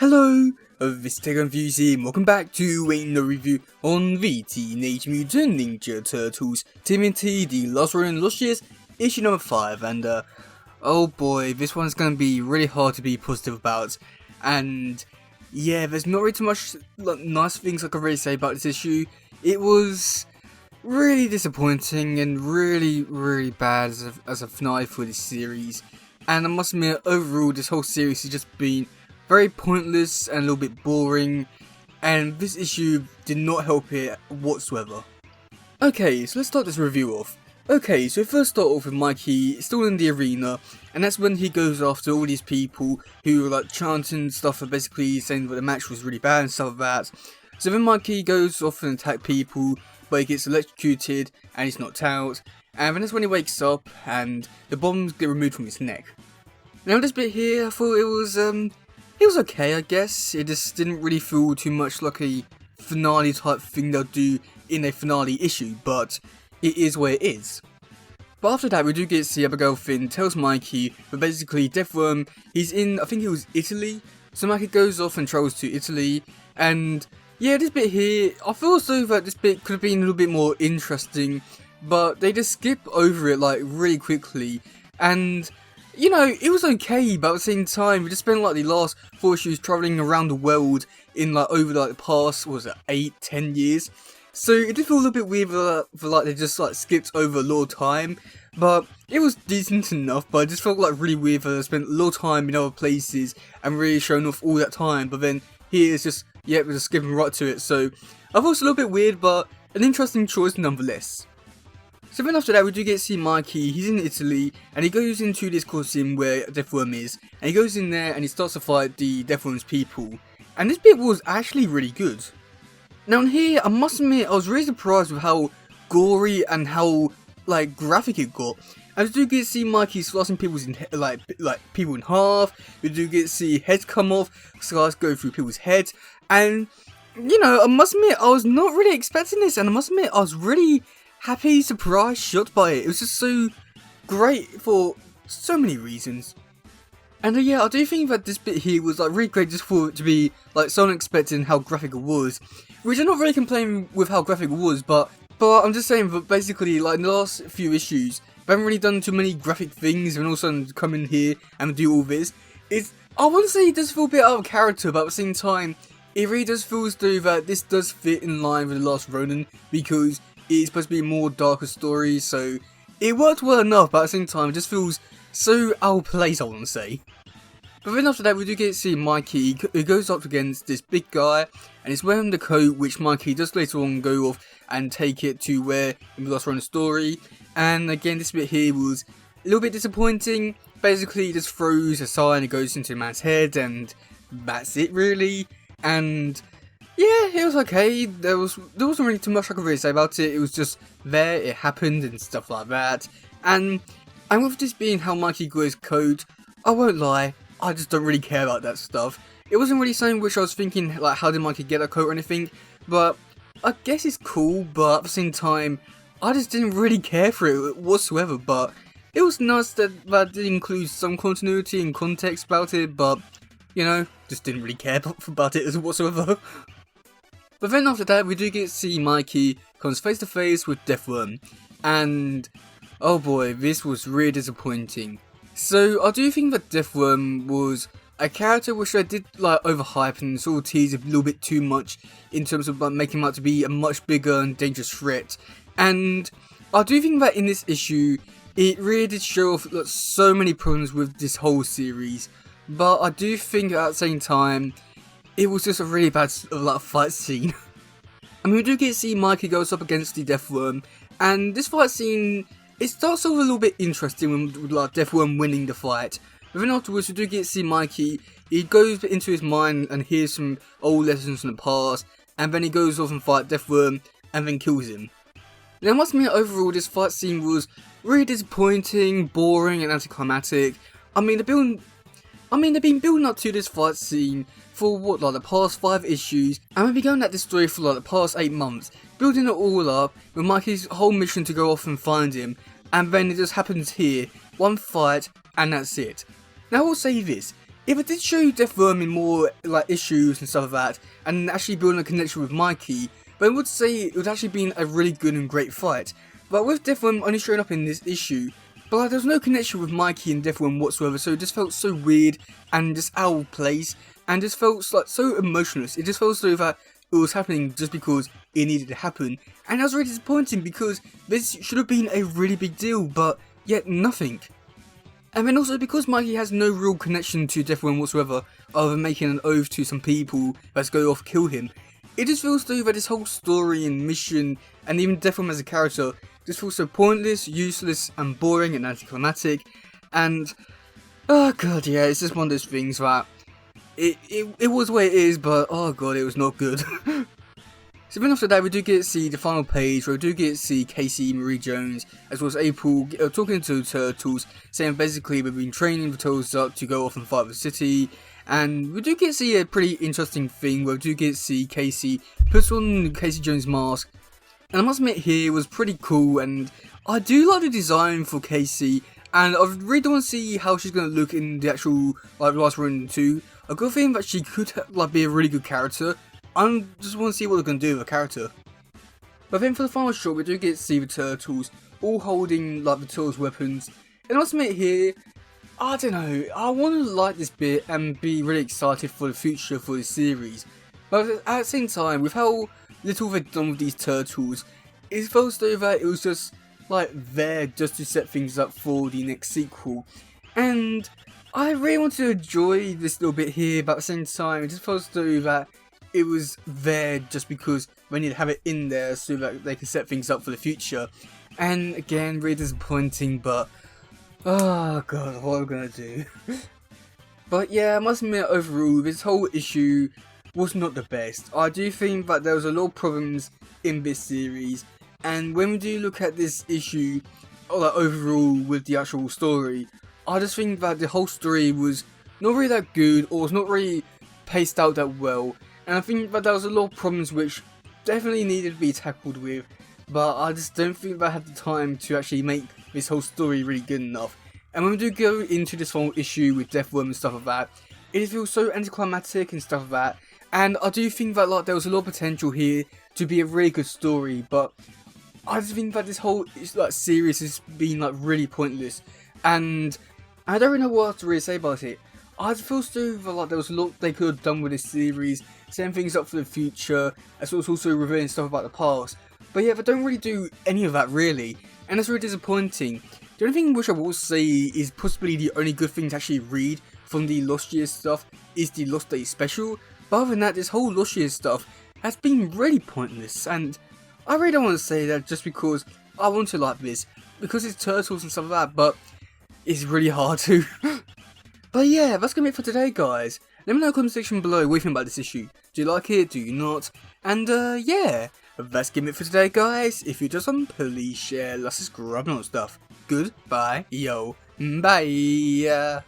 Hello, this is teddygaming and welcome back to another review on the Teenage Mutant Ninja Turtles tmnt The Last Ronin Lost Years issue number 5, and oh boy, this one's gonna be really hard to be positive about, and yeah, there's not really too much nice things I can really say about this issue. It was really disappointing and really bad as a finale for this series, and I must admit, overall this whole series has just been very pointless and a little bit boring, and this issue did not help it whatsoever. Okay, so let's start this review off. Okay, so first start off with Mikey still in the arena, and that's when he goes after all these people who are like chanting stuff and basically saying that the match was really bad and stuff like that. So then Mikey goes off and attack people, but he gets electrocuted and he's knocked out, and then that's when he wakes up and the bombs get removed from his neck. Now this bit here, I thought it was okay, I guess. It just didn't really feel too much like a finale type thing they'll do in a finale issue, but it is what it is. But after that, we do get to see Abigail Finn tells Mikey that basically Deathworm, he's in, I think it was Italy, so Mikey goes off and travels to Italy, and yeah, this bit here, I feel as though that this bit could have been a little bit more interesting, but they just skip over it like really quickly, and you know, it was okay, but at the same time, we just spent like the last 4 issues travelling around the world in like over like the past, what was it, 8-10 years? So it did feel a little bit weird for like they just like skipped over a lot of time, but it was decent enough. But it just felt like really weird that they spent a lot of time in other places and really showing off all that time. But then here it's just, yeah, we're just skipping right to it. So I thought it was a little bit weird, but an interesting choice nonetheless. So then after that, we do get to see Mikey. He's in Italy, and he goes into this costume where Deathworm is, and he goes in there and he starts to fight the Deathworm's people. And this bit was actually really good. Now in here, I must admit, I was really surprised with how gory and how like graphic it got. And we do get to see Mikey slicing people's like people in half. We do get to see heads come off, slices go through people's heads, and you know, I must admit, I was not really expecting this, and I must admit, I was really happy, surprised, shocked by it. It was just so great for so many reasons. And yeah, I do think that this bit here was like really great just for it to be like so unexpected and how graphic it was. Which I'm not really complaining with how graphic it was, but I'm just saying that basically like in the last few issues, we haven't really done too many graphic things, and also come in here and do all this. I want to say it does feel a bit out of character, but at the same time, it really does feel as though that this does fit in line with The Last Ronin, because it's supposed to be a more darker story, so it worked well enough, but at the same time it just feels so out of place, I want to say. But then after that, we do get to see Mikey who goes up against this big guy, and he's wearing the coat which Mikey does later on go off and take it to where in the Last Ronin story. And again, this bit here was a little bit disappointing. Basically, he just throws a sign, it goes into a man's head, and that's it really. And yeah, it was okay. There wasn't really too much I could really say about it. It was just there, it happened and stuff like that. And with this being how Mikey got his coat, I won't lie, I just don't really care about that stuff. It wasn't really something which I was thinking like how did Mikey get a coat or anything, but I guess it's cool, but at the same time, I just didn't really care for it whatsoever. But it was nice that did include some continuity and context about it, but you know, just didn't really care about it whatsoever. But then after that, we do get to see Mikey comes face to face with Deathworm, and oh boy, this was really disappointing. So I do think that Deathworm was a character which I did like overhype and sort of tease a little bit too much in terms of like making him out to be a much bigger and dangerous threat. And I do think that in this issue, it really did show off like, so many problems with this whole series. But I do think at the same time, it was just a really bad fight scene. I mean, we do get to see Mikey goes up against the Deathworm, and this fight scene, it starts off a little bit interesting with like Deathworm winning the fight. But then afterwards, we do get to see Mikey, he goes into his mind and hears some old lessons from the past, and then he goes off and fights Deathworm, and then kills him. Now, I must admit, overall, this fight scene was really disappointing, boring, and anticlimactic. I mean, they've been building up to this fight scene for what, like the past 5 issues, and we've been going at this story for like the past 8 months, building it all up with Mikey's whole mission to go off and find him, and then it just happens here, one fight, and that's it. Now I will say this, If it did show you Deathworm in more like issues and stuff like that, and actually building a connection with Mikey, but I would say it would actually been a really good and great fight. But with Deathworm only showing up in this issue, but like, there was no connection with Mikey and Deathworm whatsoever, so it just felt so weird and just out of place, and just felt like so emotionless. It just felt so that it was happening just because it needed to happen, and that was really disappointing because this should have been a really big deal, but yet nothing. And then also because Mikey has no real connection to Deathworm whatsoever, other than making an oath to some people that's go off kill him, it just feels though that this whole story and mission, and even Deathworm as a character, just feels so pointless, useless, and boring and anticlimactic, and oh god, yeah, it's just one of those things that it was the way it is, but oh god, it was not good. So then after that, we do get to see the final page where we do get to see Casey, Marie Jones, as well as April talking to the Turtles, saying basically we've been training the Turtles up to go off and fight the city. And we do get to see a pretty interesting thing where we do get to see Casey puts on Casey Jones' mask. And I must admit here, it was pretty cool, and I do like the design for Casey. And I really don't want to see how she's going to look in the actual like Last Ronin 2. I got a feeling that she could like be a really good character. I just want to see what they're going to do with the character. But then for the final shot, we do get to see the Turtles all holding like the Turtles' weapons. And I must admit here, I don't know, I want to like this bit and be really excited for the future for this series. But at the same time, with how little they've done with these Turtles, it feels though that it was just like there just to set things up for the next sequel. And I really want to enjoy this little bit here, but at the same time, it just feels though that it was there just because we need to have it in there so that they can set things up for the future. And again, really disappointing, but oh god, what am I gonna do? But yeah, I must admit overall, this whole issue was not the best. I do think that there was a lot of problems in this series, and when we do look at this issue, or like overall with the actual story, I just think that the whole story was not really that good, or was not really paced out that well. And I think that there was a lot of problems which definitely needed to be tackled with, but I just don't think that I had the time to actually make this whole story really good enough. And when we do go into this whole issue with Deathworm and stuff like that, it feels so anticlimactic and stuff like that. And I do think that like there was a lot of potential here to be a really good story, but I just think that this whole like series has been like really pointless, and I don't really know what to really say about it. I just feel still like there was a lot they could have done with this series, setting things up for the future, as well as also revealing stuff about the past. But yeah, they don't really do any of that really, and that's really disappointing. The only thing which I will say is possibly the only good thing to actually read from the Lost Years stuff is the Lost Days special. But other than that, this whole Lost Years stuff has been really pointless, and I really don't want to say that just because I want to like this, because it's Turtles and stuff like that, but it's really hard to. But yeah, that's gonna be it for today, guys. Let me know in the comment section below what you think about this issue. Do you like it? Do you not? And yeah, that's gonna be it for today, guys. If you just want, please share, like, subscribe, and all that stuff. Goodbye, yo, bye.